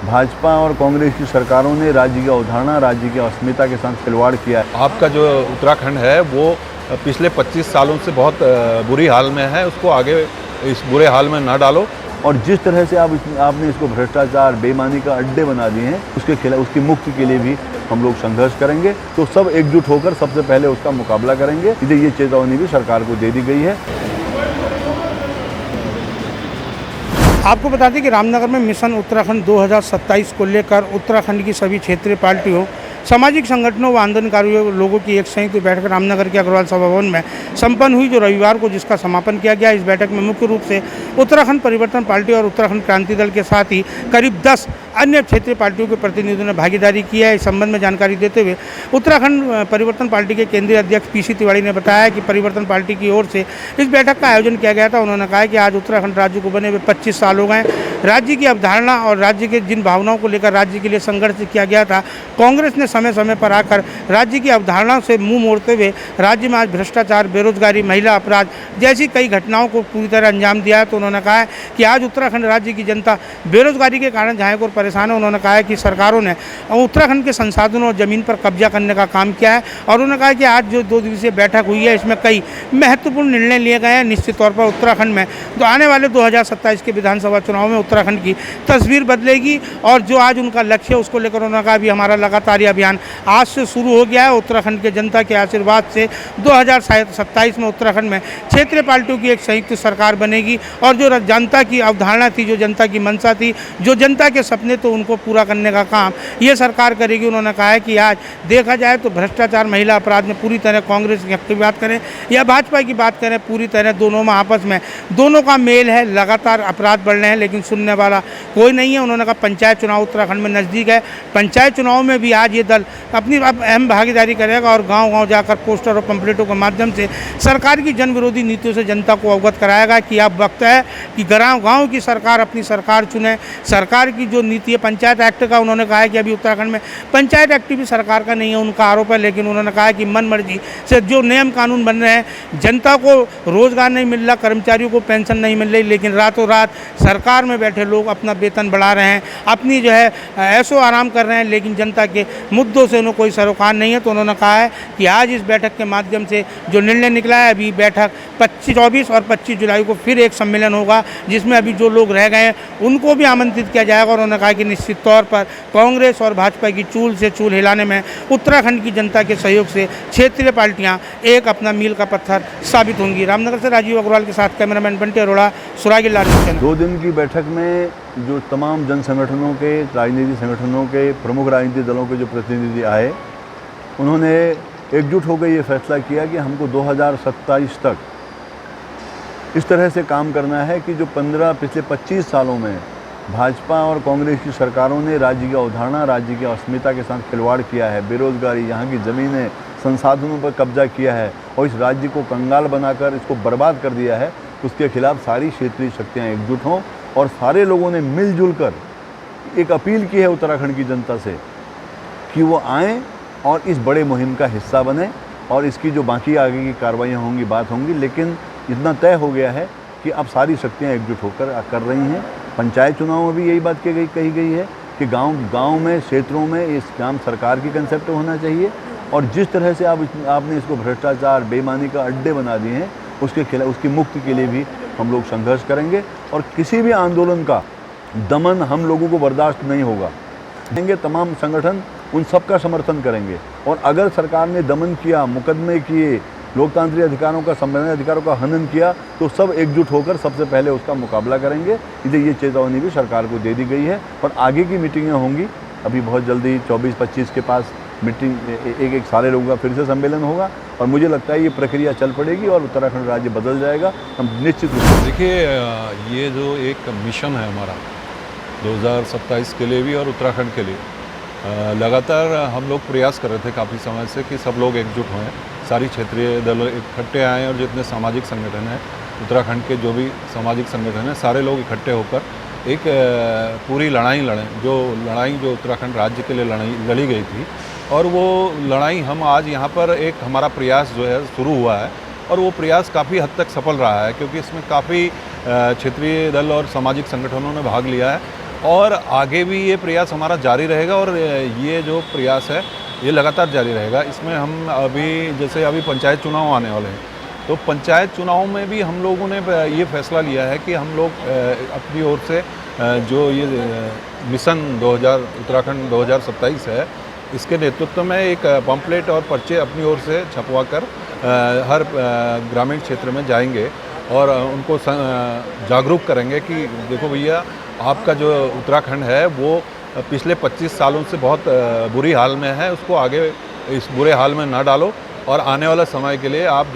भाजपा और कांग्रेस की सरकारों ने राज्य की अवधारणा, राज्य की अस्मिता के साथ खिलवाड़ किया है। आपका जो उत्तराखंड है वो पिछले 25 सालों से बहुत बुरी हाल में है, उसको आगे इस बुरे हाल में ना डालो। और जिस तरह से आपने इसको भ्रष्टाचार, बेईमानी का अड्डे बना दिए हैं, उसके खिलाफ, उसकी मुक्ति के लिए भी हम लोग संघर्ष करेंगे। तो सब एकजुट होकर सबसे पहले उसका मुकाबला करेंगे। इसलिए ये चेतावनी भी सरकार को दे दी गई है। आपको बता दें कि रामनगर में मिशन उत्तराखंड 2027 को लेकर उत्तराखंड की सभी क्षेत्रीय पार्टियों, सामाजिक संगठनों व आंदोलनकारियों लोगों की एक संयुक्त बैठक रामनगर के अग्रवाल सभा भवन में संपन्न हुई, जो रविवार को जिसका समापन किया गया। इस बैठक में मुख्य रूप से उत्तराखंड परिवर्तन पार्टी और उत्तराखंड क्रांति दल के साथ ही करीब 10 अन्य क्षेत्रीय पार्टियों के प्रतिनिधियों ने भागीदारी की है। इस संबंध में जानकारी देते हुए उत्तराखंड परिवर्तन पार्टी के केंद्रीय अध्यक्ष पीसी तिवारी ने बताया कि परिवर्तन पार्टी की ओर से इस बैठक का आयोजन किया गया था। उन्होंने कहा कि आज उत्तराखंड राज्य को बने हुए 25 साल हो गए। राज्य की अवधारणा और राज्य के जिन भावनाओं को लेकर राज्य के लिए संघर्ष किया गया था, कांग्रेस ने समय समय पर आकर राज्य की अवधारणा से मुंह मोड़ते हुए राज्य में आज भ्रष्टाचार, बेरोजगारी, महिला अपराध जैसी कई घटनाओं को पूरी तरह अंजाम दिया है। तो उन्होंने कहा है कि आज उत्तराखंड राज्य की जनता बेरोजगारी के कारण जहाँ और परेशान है। उन्होंने कहा है कि सरकारों ने उत्तराखंड के संसाधनों और जमीन पर कब्जा करने का काम किया है। और उन्होंने कहा कि आज जो 2 दिवसीय बैठक हुई है, इसमें कई महत्वपूर्ण निर्णय लिए गए हैं। निश्चित तौर पर उत्तराखंड में तो आने वाले 2027 के विधानसभा चुनाव में उत्तराखंड की तस्वीर बदलेगी। और जो आज उनका लक्ष्य है, उसको लेकर उन्होंने कहा अभी हमारा लगातार ये अभियान आज से शुरू हो गया है। उत्तराखंड के जनता के आशीर्वाद से 2027 में उत्तराखंड में क्षेत्रीय पार्टियों की एक संयुक्त सरकार बनेगी। और जो जनता की अवधारणा थी, जो जनता की मंशा थी, जो जनता के सपने, तो उनको पूरा करने का काम ये सरकार करेगी। उन्होंने कहा है कि आज देखा जाए तो भ्रष्टाचार, महिला अपराध में पूरी तरह कांग्रेस की बात करें या भाजपा की बात करें, पूरी तरह दोनों में आपस में दोनों का मेल है। लगातार अपराध बढ़ रहे हैं, लेकिन सुनने वाला कोई नहीं है। उन्होंने कहा पंचायत चुनाव उत्तराखंड में नज़दीक है, पंचायत चुनाव में भी आज ये दल अपनी अहम भागीदारी करेगा और गांव-गांव जाकर पोस्टर और पंपलेटों के माध्यम से सरकार की जन विरोधी नीतियों से जनता को अवगत कराएगा कि अब वक्त है कि गाँव की सरकार अपनी सरकार चुने। सरकार की जो नीति है पंचायत एक्ट का, उन्होंने कहा है कि अभी उत्तराखंड में पंचायत एक्ट भी सरकार का नहीं है, उनका आरोप है। लेकिन उन्होंने कहा है कि मन मर्जी से जो नियम कानून बन रहे हैं, जनता को रोजगार नहीं मिल रहा, कर्मचारियों को पेंशन नहीं मिल रही, लेकिन रातों रात सरकार में बैठे लोग अपना वेतन बढ़ा रहे हैं, अपनी जो है ऐशो आराम कर रहे हैं, लेकिन जनता के मुद्दों से उन्हें कोई सरोकार नहीं है। तो उन्होंने कहा है कि आज इस बैठक के माध्यम से जो निर्णय निकला है, अभी बैठक 24 और 25 जुलाई को फिर एक सम्मेलन होगा, जिसमें अभी जो लोग रह गए हैं उनको भी आमंत्रित किया जाएगा। और उन्होंने कहा कि निश्चित तौर पर कांग्रेस और भाजपा की चूल से चूल हिलाने में उत्तराखंड की जनता के सहयोग से क्षेत्रीय पार्टियां एक अपना मील का पत्थर साबित होंगी। रामनगर से राजीव अग्रवाल के साथ कैमरामैन बंटी अरोड़ा, सुरागी लाल। 2 दिन की बैठक में जो तमाम जन संगठनों के, राजनीतिक संगठनों के, प्रमुख राजनीतिक दलों के जो प्रतिनिधि आए, उन्होंने एकजुट होकर ये फैसला किया कि हमको 2027 तक इस तरह से काम करना है कि जो पिछले 25 सालों में भाजपा और कांग्रेस की सरकारों ने राज्य की अवधारणा, राज्य की अस्मिता के साथ खिलवाड़ किया है, बेरोजगारी, यहाँ की ज़मीनें, संसाधनों पर कब्जा किया है और इस राज्य को कंगाल बनाकर इसको बर्बाद कर दिया है, उसके खिलाफ सारी क्षेत्रीय शक्तियाँ एकजुट हों। और सारे लोगों ने मिलजुल कर एक अपील की है उत्तराखंड की जनता से कि वो आएँ और इस बड़े मुहिम का हिस्सा बने। और इसकी जो बाकी आगे की कार्रवाइयाँ होंगी, बात होंगी, लेकिन इतना तय हो गया है कि अब सारी शक्तियाँ एकजुट होकर कर रही हैं। पंचायत चुनाव में भी यही बात कही गई है कि गांव में, क्षेत्रों में इस काम सरकार की कंसेप्ट होना चाहिए। और जिस तरह से आपने इसको भ्रष्टाचार, बेईमानी का अड्डे बना दिए हैं, उसके खिलाफ, उसकी मुक्ति के लिए भी हम लोग संघर्ष करेंगे। और किसी भी आंदोलन का दमन हम लोगों को बर्दाश्त नहीं होगा। तमाम संगठन उन सब का समर्थन करेंगे। और अगर सरकार ने दमन किया, मुकदमे किए, लोकतांत्रिक अधिकारों का, संवैधानिक अधिकारों का हनन किया, तो सब एकजुट होकर सबसे पहले उसका मुकाबला करेंगे। इसलिए ये चेतावनी भी सरकार को दे दी गई है। और आगे की मीटिंगें होंगी, अभी बहुत जल्दी 24-25 के पास मीटिंग, एक सारे लोगों का फिर से सम्मेलन होगा। और मुझे लगता है ये प्रक्रिया चल पड़ेगी और उत्तराखंड राज्य बदल जाएगा। हम निश्चित रूप से, देखिए, ये जो एक मिशन है हमारा 2027 के लिए भी और उत्तराखंड के लिए, लगातार हम लोग प्रयास कर रहे थे काफ़ी समय से कि सब लोग एकजुट हों, सारी क्षेत्रीय दल इकट्ठे आएँ और जितने सामाजिक संगठन हैं, उत्तराखंड के जो भी सामाजिक संगठन हैं, सारे लोग इकट्ठे होकर एक पूरी लड़ाई लड़ें। जो उत्तराखंड राज्य के लिए लड़ी गई थी, और वो लड़ाई हम आज यहाँ पर एक हमारा प्रयास जो है शुरू हुआ है। और वो प्रयास काफ़ी हद तक सफल रहा है, क्योंकि इसमें काफ़ी क्षेत्रीय दल और सामाजिक संगठनों ने भाग लिया है। और आगे भी ये प्रयास हमारा जारी रहेगा और ये जो प्रयास है ये लगातार जारी रहेगा। इसमें हम जैसे अभी पंचायत चुनाव आने वाले हैं, तो पंचायत चुनाव में भी हम लोगों ने ये फैसला लिया है कि हम लोग अपनी ओर से जो ये मिशन उत्तराखंड 2027 है, इसके नेतृत्व में एक पम्पलेट और पर्चे अपनी ओर से छपवा कर हर ग्रामीण क्षेत्र में जाएंगे और उनको जागरूक करेंगे कि देखो भैया, आपका जो उत्तराखंड है वो पिछले 25 सालों से बहुत बुरी हाल में है, उसको आगे इस बुरे हाल में ना डालो और आने वाला समय के लिए आप